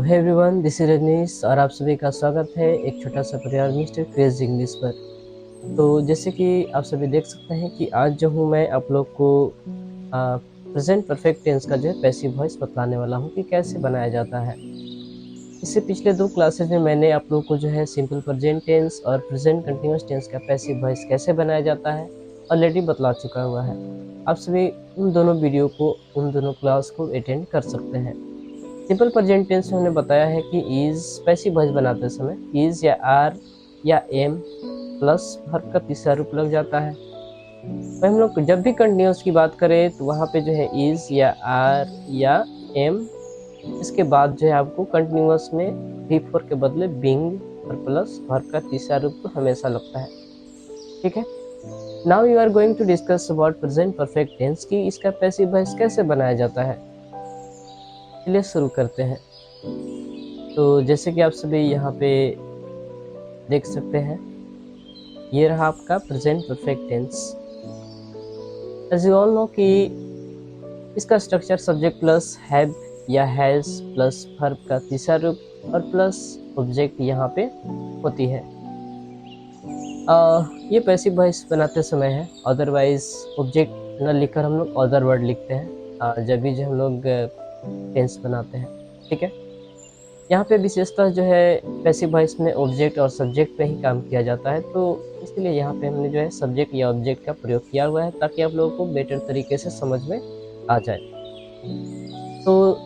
Hey everyone, this is Rajneesh और आप सभी का स्वागत है एक छोटा सा परिवार मिस्टर क्रेज इंग्लिश पर। तो जैसे कि आप सभी देख सकते हैं कि आज जो हूँ मैं आप लोग को प्रेजेंट परफेक्ट टेंस का जो है पैसिव वॉइस बतलाने वाला हूँ कि कैसे बनाया जाता है। इससे पिछले 2 क्लासेज में मैंने आप लोग को जो है सिंपल प्रेजेंट टेंस और प्रेजेंट कंटिन्यूअस टेंस का पैसिव वॉइस कैसे बनाया जाता है ऑलरेडी बतला चुका हुआ है। आप सभी उन दोनों वीडियो को, उन दोनों क्लास को अटेंड कर सकते हैं। सिंपल प्रेजेंट टेंस में हमने बताया है कि इज पैसिव वॉइस बनाते समय इज या आर या एम प्लस वर्ब का तीसरा रूप लग जाता है। तो हम लोग जब भी कंटिन्यूअस की बात करें तो वहाँ पे जो है इज या आर या एम, इसके बाद जो है आपको कंटिन्यूअस में बी फोर के बदले बिंग और प्लस वर्ब का तीसरा रूप तो हमेशा लगता है। ठीक है, now you are going to discuss about present perfect tense की इसका पैसिव वॉइस कैसे बनाया जाता है। चलिए शुरू करते हैं। तो जैसे कि आप सभी यहाँ पे देख सकते हैं, ये रहा आपका present perfect tense. As you all know कि इसका स्ट्रक्चर सब्जेक्ट प्लस हैव या हैज प्लस वर्ब का तीसरा रूप और प्लस ऑब्जेक्ट यहाँ पे होती है। ये पैसिव वॉइस बनाते समय है, अदरवाइज ऑब्जेक्ट न लिखकर हम लोग अदर वर्ड लिखते हैं जब भी जो हम लोग टेंस बनाते हैं। ठीक है, यहाँ पे विशेषतः जो है पैसिव वॉइस में ऑब्जेक्ट और सब्जेक्ट पे ही काम किया जाता है, तो इसलिए यहाँ पे हमने जो है सब्जेक्ट या ऑब्जेक्ट का प्रयोग किया हुआ है ताकि आप लोगों को बेटर तरीके से समझ में आ जाए। तो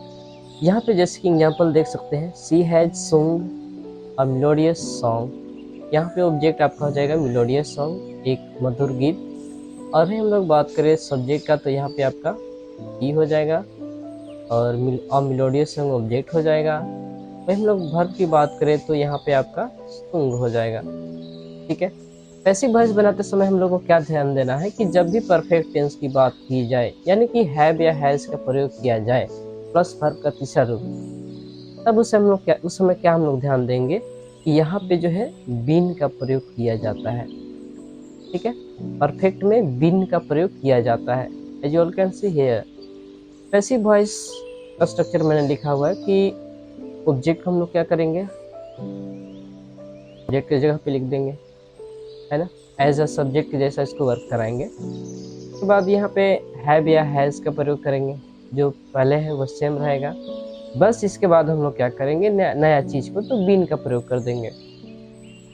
यहाँ पे जैसे कि एग्जाम्पल देख सकते हैं, सी हैज सुंग अ मेलोडियस सॉन्ग। यहाँ पे ऑब्जेक्ट आपका हो जाएगा मेलोडियस सॉन्ग, एक मधुर गीत। और भी हम लोग बात करें सब्जेक्ट का तो यहाँ पे आपका ई हो जाएगा और मेलोडियस सॉन्ग ऑब्जेक्ट हो जाएगा। वही हम लोग वर्ब की बात करें तो यहाँ पे आपका सुंग हो जाएगा। ठीक है, पैसिव वॉइस बनाते समय हम लोग को क्या ध्यान देना है कि जब भी परफेक्ट टेंस की बात की जाए, यानी कि हैव या हैज का प्रयोग किया जाए प्लस वर्ब का तीसरा रूप, तब उस समय क्या हम लोग ध्यान देंगे कि यहाँ पे जो है बीन का प्रयोग किया जाता है। ठीक है, परफेक्ट में बीन का प्रयोग किया जाता है। As you all can see here, passive voice का स्ट्रक्चर मैंने लिखा हुआ है कि ऑब्जेक्ट हम लोग क्या करेंगे, ऑब्जेक्ट की जगह पे लिख देंगे, है ना, एज अ सब्जेक्ट के जैसा इसको वर्क कराएंगे। उसके बाद यहाँ पे हैव या हैज का प्रयोग करेंगे, जो पहले है वो सेम रहेगा। बस इसके बाद हम लोग क्या करेंगे, नया चीज को तो बीन का प्रयोग कर देंगे।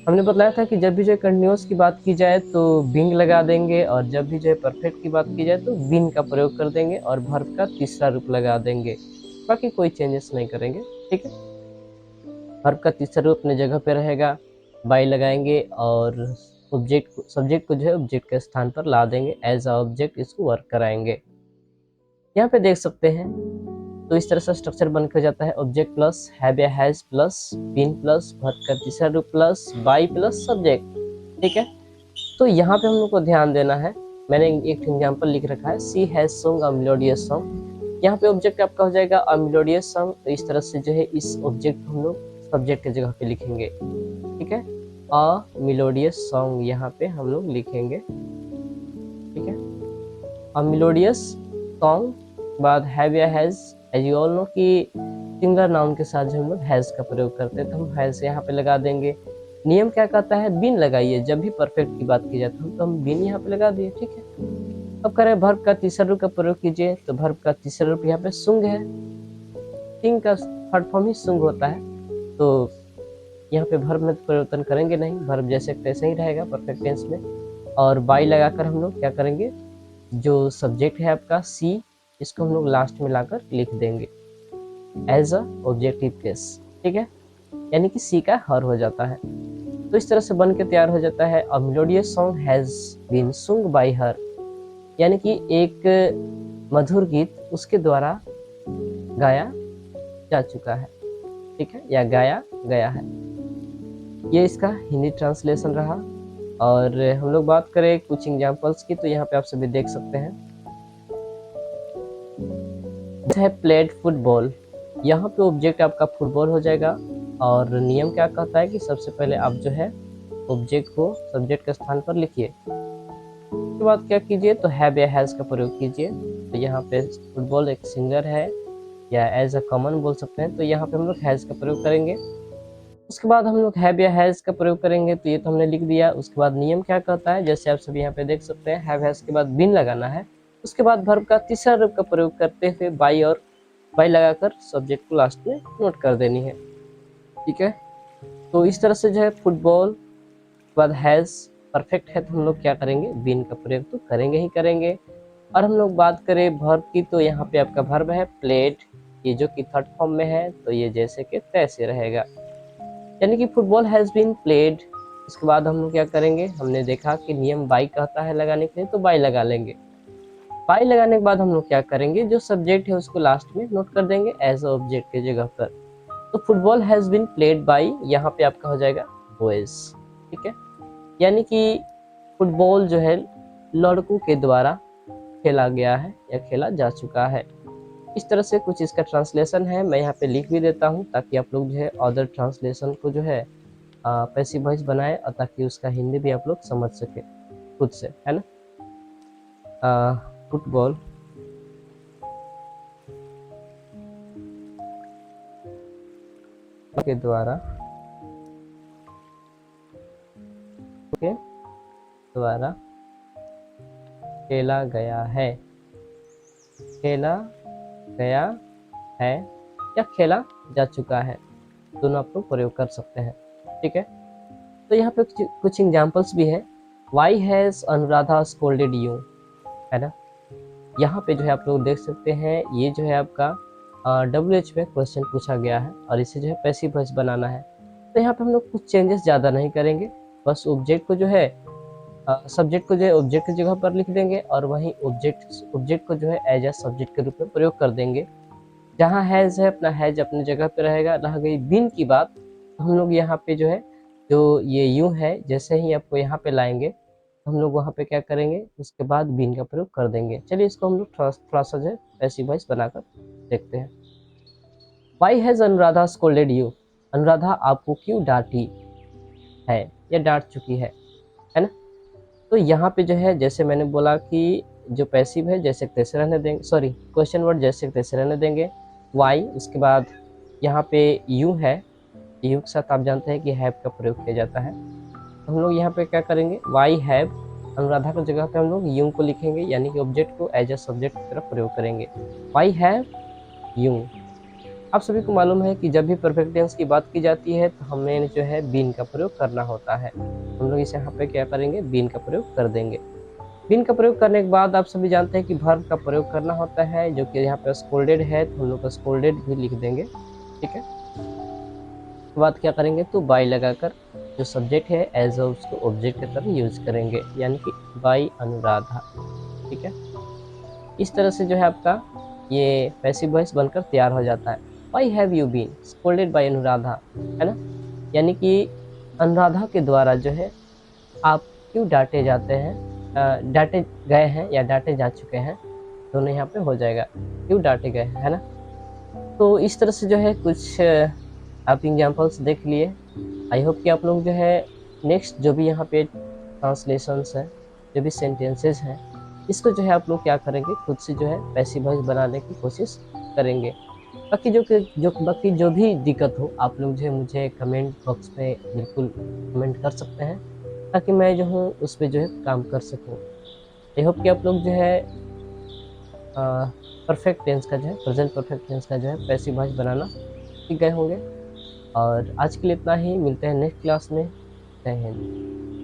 हमने बताया था कि जब भी जो है कंटिन्यूअस की बात की जाए तो बिंग लगा देंगे, और जब भी जो है परफेक्ट की बात की जाए तो बिन का प्रयोग कर देंगे और वर्ब का तीसरा रूप लगा देंगे। बाकी कोई चेंजेस नहीं करेंगे। ठीक है, वर्ब का तीसरा रूप अपने जगह पे रहेगा, बाई लगाएंगे और सब्जेक्ट को जो है ऑब्जेक्ट के स्थान पर ला देंगे, एज अ ऑब्जेक्ट इसको वर्क कराएंगे। यहाँ पे देख सकते हैं, तो इस तरह से स्ट्रक्चर बन कर जाता है, ऑब्जेक्ट प्लस हैव या has plus been plus verb का तीसरा रूप प्लस बाई प्लस सब्जेक्ट। ठीक है, तो यहाँ पे हम लोग को ध्यान देना है, मैंने एक एग्जांपल लिख रखा है, she has song a melodious song. यहाँ पे ऑब्जेक्ट आपका हो जाएगा अ मेलोडियस सॉन्ग, तो इस तरह से जो है इस ऑब्जेक्ट को हम लोग सब्जेक्ट की जगह पे लिखेंगे। ठीक है, अ मेलोडियस सॉन्ग यहाँ पे हम लोग लिखेंगे। ठीक है, अ मेलोडियस सॉन्ग बाद हैव या has, as you all know कि सिंगुलर नाउन के साथ जो हम लोग हैज का प्रयोग करते हैं तो हम हैज यहाँ पे लगा देंगे। नियम क्या कहता है, बिन लगाइए, जब भी परफेक्ट की बात की जाती है तो हम बिन यहाँ पे लगा दिए। ठीक है, अब करें वर्ब का तीसरा रूप का प्रयोग कीजिए, तो वर्ब का तीसरा रूप यहाँ पे सुंग है, सिंग का थर्ड फॉर्म ही सुंग होता है, तो यहाँ पे वर्ब में परिवर्तन करेंगे नहीं, वर्ब जैसे तैसे ही रहेगा परफेक्ट टेंस में। और बाई लगाकर हम लोग क्या करेंगे, जो सब्जेक्ट है आपका सी, इसको हम लोग लास्ट में लाकर लिख देंगे एज अ ऑब्जेक्टिव केस। ठीक है, यानी कि सी का हर हो जाता है। तो इस तरह से बन के तैयार हो जाता है, a melodious song has been sung by her, यानी कि एक मधुर गीत उसके द्वारा गाया जा चुका है। ठीक है, या गाया गया है। ये इसका हिंदी ट्रांसलेशन रहा। और हम लोग बात करें कुछ एग्जांपल्स की, तो यहाँ पे आप सभी देख सकते हैं, है प्लेड फुटबॉल, यहाँ पे ऑब्जेक्ट आपका फुटबॉल हो जाएगा। और नियम क्या कहता है कि सबसे पहले आप जो है ऑब्जेक्ट को सब्जेक्ट के स्थान पर लिखिए, उसके बाद क्या कीजिए तो हैव या हैज का प्रयोग कीजिए। तो यहाँ पे फुटबॉल एक सिंगर है, या एज अ कॉमन बोल सकते हैं, तो यहाँ पे हम लोग हैज़ का प्रयोग करेंगे। उसके बाद हम लोग हैव या हैज़ का प्रयोग करेंगे, तो ये तो हमने लिख दिया। उसके बाद नियम क्या कहता है, जैसे आप सभी यहाँ पे देख सकते हैं, हैव हैज़ के बाद बीन लगाना है। उसके बाद वर्ब का तीसरा रूप का प्रयोग करते हुए बाई और बाई लगाकर सब्जेक्ट को लास्ट में नोट कर देनी है। ठीक है, तो इस तरह से जो है फुटबॉल के बाद हैज़ परफेक्ट है, तो हम लोग क्या करेंगे, बीन का प्रयोग तो करेंगे ही करेंगे। और हम लोग बात करें वर्ब की, तो यहाँ पे आपका वर्ब है प्लेड, ये जो कि थर्ड फॉर्म में है, तो ये जैसे कि तैसे रहेगा, यानी कि फुटबॉल हैज़ बीन प्लेड। उसके बाद हम लोग क्या करेंगे, हमने देखा कि नियम बाई कहता है लगाने के लिए, तो बाई लगा लेंगे। बाई लगाने के बाद हम लोग क्या करेंगे, जो सब्जेक्ट है उसको लास्ट में नोट कर देंगे एज ऑब्जेक्ट की जगह पर। तो football has been played by, यहाँ पे आपका हो जाएगा बॉयज। ठीक है, यानी कि फुटबॉल जो है लड़कों के द्वारा खेला गया है या खेला जा चुका है। इस तरह से कुछ इसका ट्रांसलेशन है, मैं यहाँ पे लिख भी देता हूँ ताकि आप लोग जो है अदर ट्रांसलेशन को जो है पैसिव वॉइस बनाए, और ताकि उसका हिंदी भी आप लोग समझ सके खुद से, है ना। फुटबॉल के द्वारा खेला गया है, खेला गया है या खेला जा चुका है, दोनों आप लोग प्रयोग कर सकते हैं। ठीक है, तो यहाँ पे कुछ एग्जाम्पल्स भी है। Why has Anuradha scolded you, है ना। यहाँ पे जो है आप लोग देख सकते हैं, ये जो है आपका WH में क्वेश्चन पूछा गया है और इसे जो है पैसिव वॉइस बनाना है। तो यहाँ पे हम लोग कुछ चेंजेस ज़्यादा नहीं करेंगे, बस ऑब्जेक्ट को जो है सब्जेक्ट को जो है ऑब्जेक्ट की जगह पर लिख देंगे, और वहीं ऑब्जेक्ट को जो है एज ए सब्जेक्ट के रूप में प्रयोग कर देंगे। जहाँ हैज़ है अपना हैज़ अपनी जगह पे रहेगा। रह गई बीन की बात, तो हम लोग यहाँ पे जो है, जो ये यूँ है, जैसे ही आपको यहाँ पे लाएंगे हम लोग वहाँ पे क्या करेंगे, उसके बाद बीन का प्रयोग कर देंगे। चलिए इसको हम लोग थोड़ा सा जो है पैसिव वॉइस बनाकर देखते हैं। Why has Anuradha scolded you, Anuradha आपको क्यों डांटी है या डांट चुकी है ना। तो यहाँ पे जो है, जैसे मैंने बोला कि जो पैसिव है जैसे तैसे रहने देंगे, सॉरी क्वेश्चन वर्ड जैसे तैसे रहने देंगे। वाई, उसके बाद यहाँ पे यू है, यू के साथ आप जानते हैं कि हैव का प्रयोग किया जाता है। तो हम लोग यहाँ पे क्या करेंगे, वाई हैव, अनुराधा की जगह पे हम लोग यू को लिखेंगे, यानी कि ऑब्जेक्ट को एज ए सब्जेक्ट की तरफ प्रयोग करेंगे। Y have you. आप सभी को मालूम है कि जब भी परफेक्ट टेंस की बात की जाती है तो हमें जो है बीन का प्रयोग करना होता है। हम लोग इसे यहाँ पे क्या करेंगे, बीन का प्रयोग कर देंगे। बीन का प्रयोग करने के बाद आप सभी जानते हैं कि वर्ब का प्रयोग करना होता है, जो कि यहाँ पे स्कोल्डेड है, तो हम लोग स्कोल्डेड भी लिख देंगे। ठीक है, उसके बाद क्या करेंगे, तो बाई लगाकर जो सब्जेक्ट है एज उसको ऑब्जेक्ट की तरह यूज करेंगे, यानी कि बाई अनुराधा। ठीक है, इस तरह से जो है आपका ये पैसिव वॉइस बनकर तैयार हो जाता है। Why have you been scolded by Anuradha, है ना, यानी कि अनुराधा के द्वारा जो है आप क्यों डांटे जाते हैं, डांटे गए हैं या डांटे जा चुके हैं, दोनों यहाँ पे हो जाएगा, क्यों डांटे गए, है ना। तो इस तरह से जो है कुछ आप एग्जाम्पल्स देख लिए। आई होप कि आप लोग जो है नेक्स्ट जो भी यहाँ पे ट्रांसलेशंस हैं, जो भी सेंटेंसेस हैं, इसको जो है आप लोग क्या करेंगे, खुद से जो है पैसिव वॉइस बनाने की कोशिश करेंगे। बाकी जो भी दिक्कत हो, आप लोग जो है मुझे कमेंट बॉक्स में बिल्कुल कमेंट कर सकते हैं, ताकि मैं जो हूँ उस पर जो है काम कर सकूँ। आई होप कि आप लोग जो है परफेक्ट टेंस का जो है, प्रेजेंट परफेक्ट टेंस का जो है पैसिव वॉइस बनाना सीख गए होंगे। और आज के लिए इतना ही, मिलते हैं नेक्स्ट क्लास में। जय हिंद।